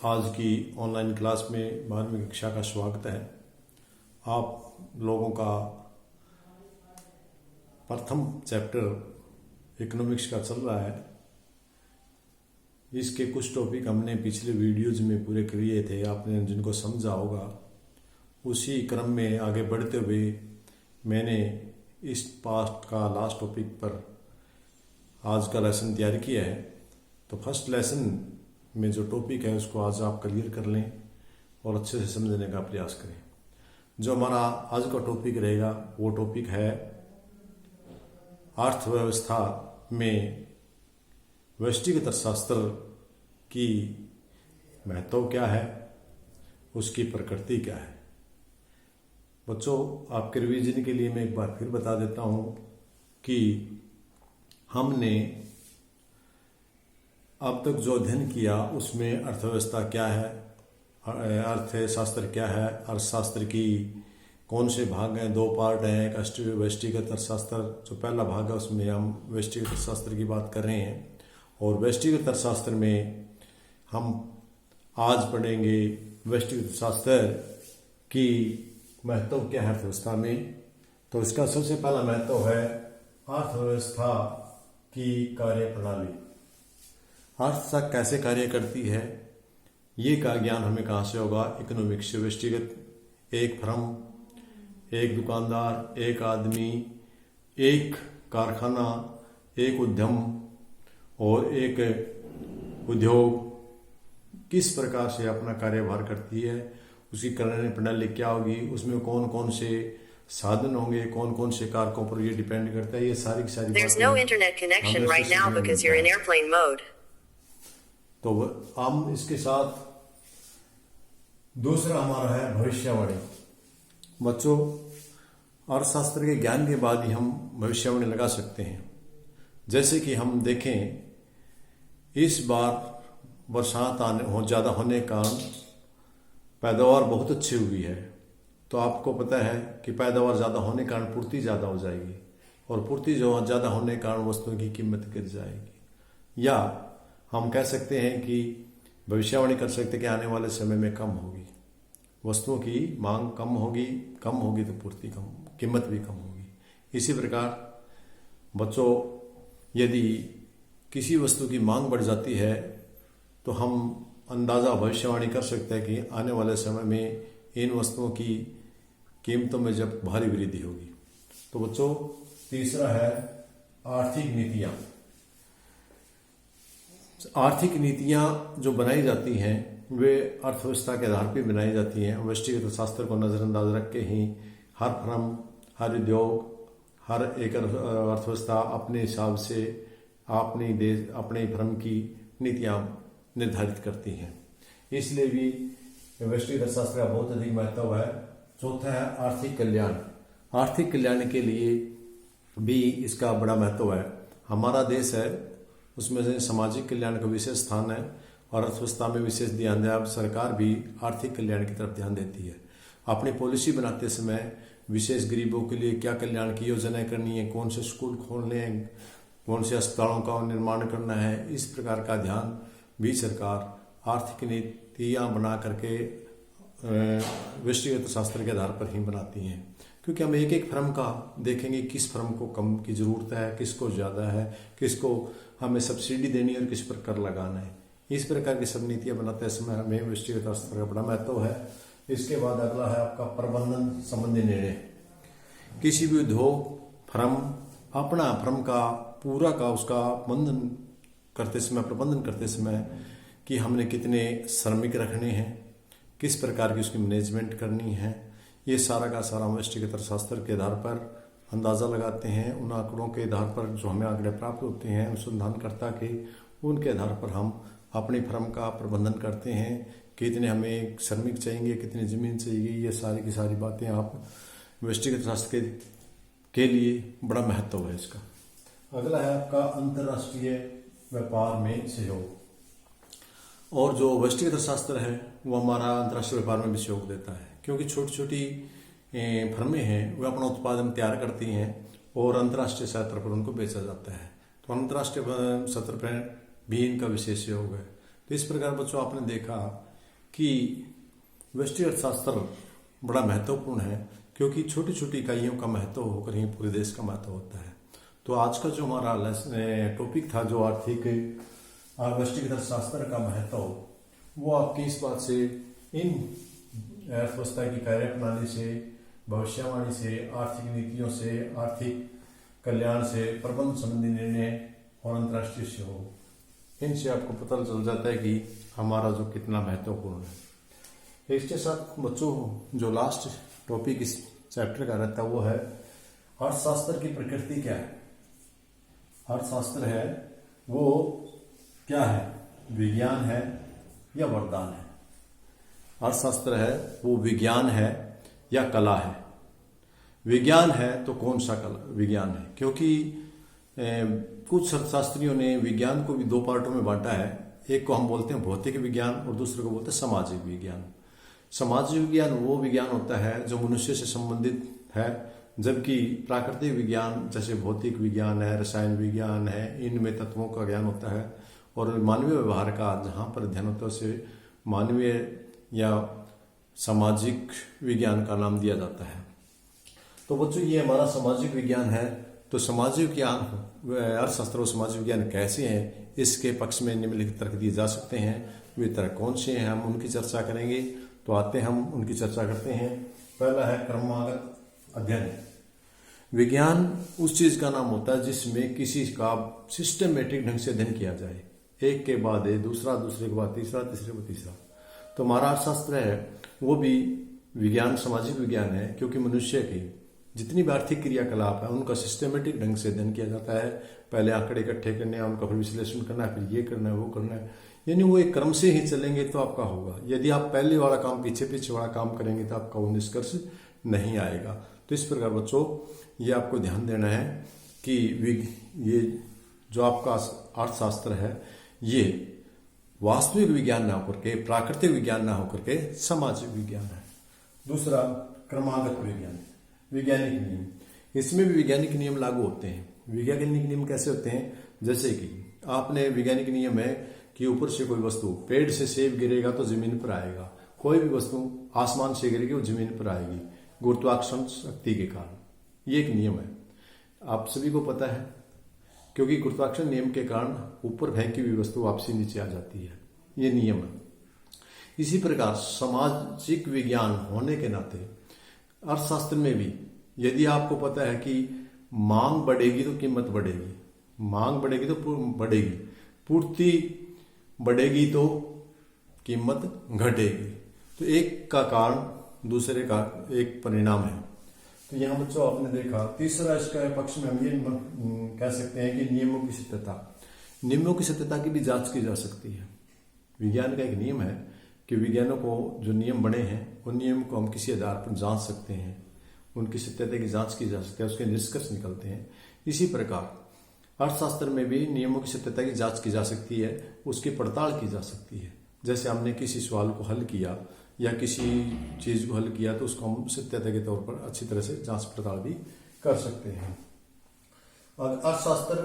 आज की online class में 12वीं कक्षा का स्वागत है। आप लोगों का प्रथम चैप्टर इकोनॉमिक्स का चल रहा है। इसके कुछ टॉपिक हमने पिछले वीडियोज में पूरे किए थे, आपने जिनको समझा होगा। उसी क्रम में आगे बढ़ते हुए मैंने इस पार्ट का लास्ट टॉपिक पर आज का लेसन तैयार किया है। तो फर्स्ट लेसन में जो टॉपिक है उसको आज आप क्लियर कर लें और अच्छे से समझने का प्रयास करें। जो हमारा आज का टॉपिक रहेगा वो टॉपिक है अर्थव्यवस्था में व्यष्टिगत अर्थशास्त्र की महत्व क्या है, उसकी प्रकृति क्या है। बच्चों, आपके रिवीजन के लिए मैं एक बार फिर बता देता हूं कि हमने अब तक जो अध्ययन किया उसमें अर्थव्यवस्था क्या है, अर्थशास्त्र क्या है, अर्थशास्त्र की कौन से भाग हैं। दो पार्ट हैं, एक व्यष्टिगत अर्थशास्त्र जो पहला भाग है उसमें हम व्यष्टिगत अर्थशास्त्र की बात कर रहे हैं, और व्यष्टिगत अर्थशास्त्र में हम आज पढ़ेंगे व्यष्टिगत अर्थशास्त्र की महत्व क्या है अर्थव्यवस्था में। तो इसका सबसे पहला महत्व है अर्थव्यवस्था की कार्यप्रणाली। अर्थव्यवस्था कैसे कार्य करती है ये का ज्ञान हमें कहाँ से होगा? इकोनॉमिक्स से। व्यष्टिगत एक फर्म, एक दुकानदार, एक आदमी, एक कारखाना, एक उद्यम और एक उद्योग किस प्रकार से अपना कार्यभार करती है, उसकी कार्य प्रणाली क्या होगी, उसमें कौन कौन से साधन होंगे, कौन कौन से कारकों पर ये डिपेंड करता है, ये सारी की सारी There's no internet connection right now because you're in airplane mode. तो हम इसके साथ दूसरा हमारा है भविष्यवाणी। बच्चों, अर्थशास्त्र के ज्ञान के बाद ही हम भविष्यवाणी लगा सकते हैं। जैसे कि हम देखें, इस बार बरसात ज़्यादा होने के कारण पैदावार बहुत अच्छी हुई है। तो आपको पता है कि पैदावार ज़्यादा होने के कारण पूर्ति ज़्यादा हो जाएगी, और पूर्ति जो ज़्यादा होने के कारण वस्तुओं की कीमत गिर जाएगी। या हम कह सकते हैं कि भविष्यवाणी कर सकते हैं कि आने वाले समय में कम होगी, वस्तुओं की मांग कम होगी तो पूर्ति कम, कीमत भी कम होगी। इसी प्रकार बच्चों, यदि किसी वस्तु की मांग बढ़ जाती है तो हम अंदाज़ा भविष्यवाणी कर सकते हैं कि आने वाले समय में इन वस्तुओं की कीमतों में जब भारी वृद्धि होगी। तो बच्चों, तीसरा है आर्थिक नीतियाँ। आर्थिक नीतियाँ जो बनाई जाती हैं वे अर्थव्यवस्था के आधार पर बनाई जाती हैं। व्यष्टिगत अर्थशास्त्र को नज़रअंदाज रख के ही हर फर्म, हर उद्योग, हर एक अर्थव्यवस्था अपने हिसाब से अपने फर्म की नीतियाँ निर्धारित करती हैं। इसलिए भी व्यष्टिगत अर्थशास्त्र का बहुत अधिक महत्व है। चौथा है आर्थिक कल्याण। आर्थिक कल्याण के लिए भी इसका बड़ा महत्व है। हमारा देश है, उसमें से सामाजिक कल्याण का विशेष स्थान है और अर्थव्यवस्था में विशेष ध्यान है। सरकार भी आर्थिक कल्याण की तरफ ध्यान देती है। अपनी पॉलिसी बनाते समय विशेष गरीबों के लिए क्या कल्याण की योजनाएं करनी है, कौन से स्कूल खोलने हैं, कौन से अस्पतालों का निर्माण करना है, इस प्रकार का ध्यान भी सरकार आर्थिक नीतियाँ बना करके व्यष्टिगत शास्त्र के आधार पर ही बनाती हैं। क्योंकि हम एक एक फर्म का देखेंगे, किस फर्म को कम की ज़रूरत है, किसको ज़्यादा है, किसको हमें सब्सिडी देनी है और किस पर कर लगाना है। इस प्रकार की सब नीतियाँ बनाते समय हमें व्यष्टिगत शास्त्र का बड़ा महत्व है। इसके बाद अगला है आपका प्रबंधन संबंधी निर्णय। किसी भी उद्योग, फर्म अपना फर्म का पूरा का उसका प्रबंधन करते समय कि हमने कितने श्रमिक रखने हैं, किस प्रकार की उसकी मैनेजमेंट करनी है, ये सारा का सारा व्यष्टिगत अर्थशास्त्र के आधार पर अंदाज़ा लगाते हैं। उन आंकड़ों के आधार पर जो हमें आंकड़े प्राप्त होते हैं अनुसंधानकर्ता के, उनके आधार पर हम अपनी फर्म का प्रबंधन करते हैं। कितने हमें श्रमिक चाहिए, कितनी ज़मीन चाहिए, ये सारी की सारी बातें आप व्यष्टिगत शास्त्र के लिए बड़ा महत्व है इसका। अगला है आपका अंतर्राष्ट्रीय व्यापार में सहयोग। और जो व्यष्टिगत अर्थशास्त्र है वो हमारा अंतर्राष्ट्रीय व्यापार में भी सहयोग देता है, क्योंकि छोटी छोटी फर्में हैं वो अपना उत्पादन तैयार करती हैं और अंतर्राष्ट्रीय स्तर पर उनको बेचा जाता है। तो अंतर्राष्ट्रीय स्तर पर भी इनका विशेष योग है। तो इस प्रकार बच्चों आपने देखा कि व्यष्टि अर्थशास्त्र बड़ा महत्वपूर्ण है, क्योंकि छोटी छोटी इकाइयों का महत्व होकर ही पूरे देश का महत्व होता है। तो आज का जो हमारा टॉपिक था, जो आर्थिक व्यष्टिगत अर्थशास्त्र का महत्व, वो आपकी इस बात से, इन अर्थव्यवस्था की कार्यप्रणाली से, भविष्यवाणी से, आर्थिक नीतियों से, आर्थिक कल्याण से, प्रबंध संबंधी निर्णय और अंतर्राष्ट्रीय सहयोग, इनसे आपको पता चल जाता है कि हमारा जो कितना महत्वपूर्ण है। इसके साथ बच्चों, जो लास्ट टॉपिक इस चैप्टर का रहता है वो है अर्थशास्त्र की प्रकृति क्या है। अर्थशास्त्र है वो क्या है, विज्ञान है या वरदान है। अर्थशास्त्र है वो विज्ञान है या कला है। विज्ञान है तो कौन सा कला विज्ञान है, क्योंकि कुछ अर्थशास्त्रियों ने विज्ञान को भी दो पार्टों में बांटा है। एक को हम बोलते हैं भौतिक विज्ञान और दूसरे को बोलते हैं सामाजिक विज्ञान। सामाजिक विज्ञान वो विज्ञान होता है जो मनुष्य से संबंधित है, जबकि प्राकृतिक विज्ञान जैसे भौतिक विज्ञान है, रसायन विज्ञान है, इनमें तत्वों का ज्ञान होता है। और मानवीय व्यवहार का जहाँ पर अध्ययन होता है उसे मानवीय या सामाजिक विज्ञान का नाम दिया जाता है। तो बच्चों, ये हमारा सामाजिक विज्ञान है। तो सामाजिक विज्ञान, अर्थशास्त्र और सामाजिक विज्ञान कैसे हैं, इसके पक्ष में निम्नलिखित तर्क दिए जा सकते हैं। वे तर्क कौन से हैं, हम उनकी चर्चा करेंगे। तो आते हैं, हम उनकी चर्चा करते हैं। पहला है क्रमागत अध्ययन। विज्ञान उस चीज का नाम होता है जिसमें किसी का सिस्टमेटिक ढंग से अध्ययन किया जाए, एक के बाद एक, दूसरा दूसरे के बाद तीसरा, तीसरे के बाद तीसरा। तो हमारा अर्थशास्त्र है वो भी विज्ञान, सामाजिक विज्ञान है, क्योंकि मनुष्य की जितनी भी आर्थिक क्रियाकलाप है उनका सिस्टमेटिक ढंग से अध्ययन किया जाता है। पहले आंकड़े इकट्ठे करने हैं, उनका फिर विश्लेषण करना है, फिर ये करना है, वो करना है, यानी वो एक क्रम से ही चलेंगे तो आपका होगा। यदि आप पहले वाला काम पीछे पीछे वाला काम करेंगे तो आपका वो निष्कर्ष नहीं आएगा। तो इस प्रकार बच्चों, ये आपको ध्यान देना है कि ये जो आपका अर्थशास्त्र है ये वास्तविक विज्ञान ना होकर के, प्राकृतिक विज्ञान ना होकर के सामाजिक विज्ञान है। दूसरा क्रमागत विज्ञान, वैज्ञानिक नियम। इसमें भी वैज्ञानिक नियम लागू होते हैं। वैज्ञानिक नियम कैसे होते हैं, जैसे कि आपने वैज्ञानिक नियम है कि ऊपर से कोई वस्तु, पेड़ से सेब गिरेगा तो जमीन पर आएगा, कोई भी वस्तु आसमान से गिरेगी वो जमीन पर आएगी, गुरुत्वाकर्षण शक्ति के कारण। ये एक नियम है, आप सभी को पता है, क्योंकि गुरुत्वाकर्षण नियम के कारण ऊपर फेंकी हुई वस्तु वापसी नीचे आ जाती है। ये नियम है। इसी प्रकार सामाजिक विज्ञान होने के नाते अर्थशास्त्र में भी, यदि आपको पता है कि मांग बढ़ेगी तो कीमत बढ़ेगी, मांग बढ़ेगी तो बढ़ेगी, पूर्ति बढ़ेगी तो कीमत घटेगी, तो एक का कारण दूसरे का एक परिणाम है। तो यहाँ बच्चों आपने देखा। तीसरा इसका पक्ष में हम ये कह सकते हैं कि नियमों की सत्यता, नियमों की सत्यता की भी जांच की जा सकती है। विज्ञान का एक नियम है कि विज्ञानों को जो नियम बने हैं उन नियम को हम किसी आधार पर जांच सकते हैं, उनकी सत्यता की जांच की जा सकती है, उसके निष्कर्ष निकलते हैं। इसी प्रकार अर्थशास्त्र में भी नियमों की सत्यता की जांच की जा सकती है, उसकी पड़ताल की जा सकती है। जैसे हमने किसी सवाल को हल किया या किसी चीज को हल किया तो उसको हम सत्यता के तौर पर अच्छी तरह से जांच पड़ताल भी कर सकते हैं। और अर्थशास्त्र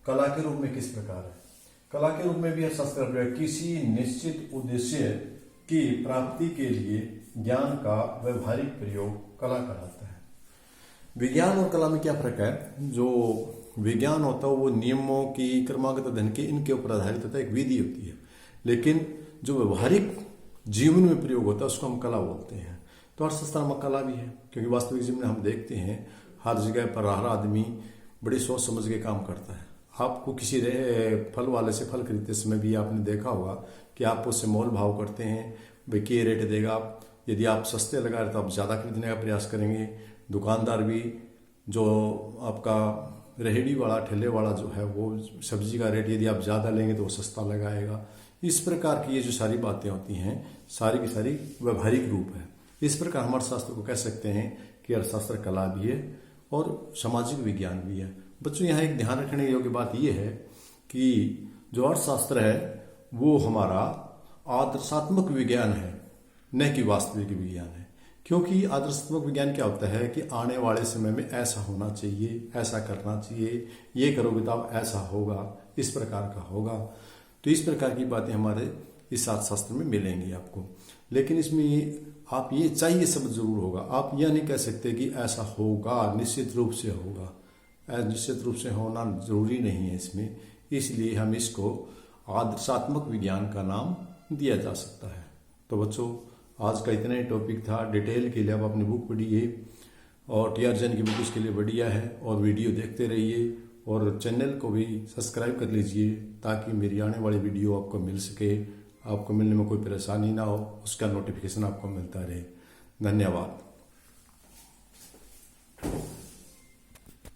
कला के रूप में किस प्रकार है, कला के रूप में भी अर्थशास्त्र किसी निश्चित उद्देश्य की प्राप्ति के लिए ज्ञान का व्यवहारिक प्रयोग कला कहलाता है। विज्ञान और कला में क्या फर्क है, जो विज्ञान होता है वो नियमों की, क्रमागत अध्ययन की, इनके ऊपर आधारित होता है, एक विधि होती है। लेकिन जो व्यवहारिक जीवन में प्रयोग होता है उसको हम कला बोलते हैं। तो अर्थशास्त्र में कला भी है, क्योंकि वास्तविक जीवन में हम देखते हैं हर जगह पर हर आदमी बड़ी सोच समझ के काम करता है। आपको किसी फल वाले से फल खरीदते समय भी आपने देखा होगा कि आप उससे मोल भाव करते हैं, भाई क्या रेट देगा। यदि आप सस्ते लगा रहे तो आप ज़्यादा खरीदने का प्रयास करेंगे। दुकानदार भी, जो आपका रेहड़ी वाला, ठेले वाला जो है, वो सब्जी का रेट यदि आप ज़्यादा लेंगे तो वो सस्ता लगाएगा। इस प्रकार की ये जो सारी बातें होती हैं, सारी की सारी व्यवहारिक रूप है। इस प्रकार हम अर्थशास्त्र को कह सकते हैं कि अर्थशास्त्र कला भी है और सामाजिक विज्ञान भी है। बच्चों, यहाँ एक ध्यान रखने योग्य बात यह है कि जो अर्थशास्त्र है वो हमारा आदर्शात्मक विज्ञान है, न कि वास्तविक विज्ञान है। क्योंकि आदर्शात्मक विज्ञान क्या होता है कि आने वाले समय में ऐसा होना चाहिए, ऐसा करना चाहिए, ये करोगे तो अब ऐसा होगा, इस प्रकार का होगा। तो इस प्रकार की बातें हमारे इस अर्थशास्त्र में मिलेंगी आपको। लेकिन इसमें आप ये चाहिए शब्द जरूर होगा। आप यह नहीं कह सकते कि ऐसा होगा, निश्चित रूप से होगा। निश्चित रूप से होना जरूरी नहीं है इसमें, इसलिए हम इसको आदर्शात्मक विज्ञान का नाम दिया जा सकता है। तो बच्चों, आज का इतना ही टॉपिक था। डिटेल के लिए आप अपनी बुक पढ़िए और टी आर जैन की बुक इसके लिए बढ़िया है, और वीडियो देखते रहिए और चैनल को भी सब्सक्राइब कर लीजिए ताकि मेरी आने वाली वीडियो आपको मिल सके, आपको मिलने में कोई परेशानी ना हो, उसका नोटिफिकेशन आपको मिलता रहे। धन्यवाद।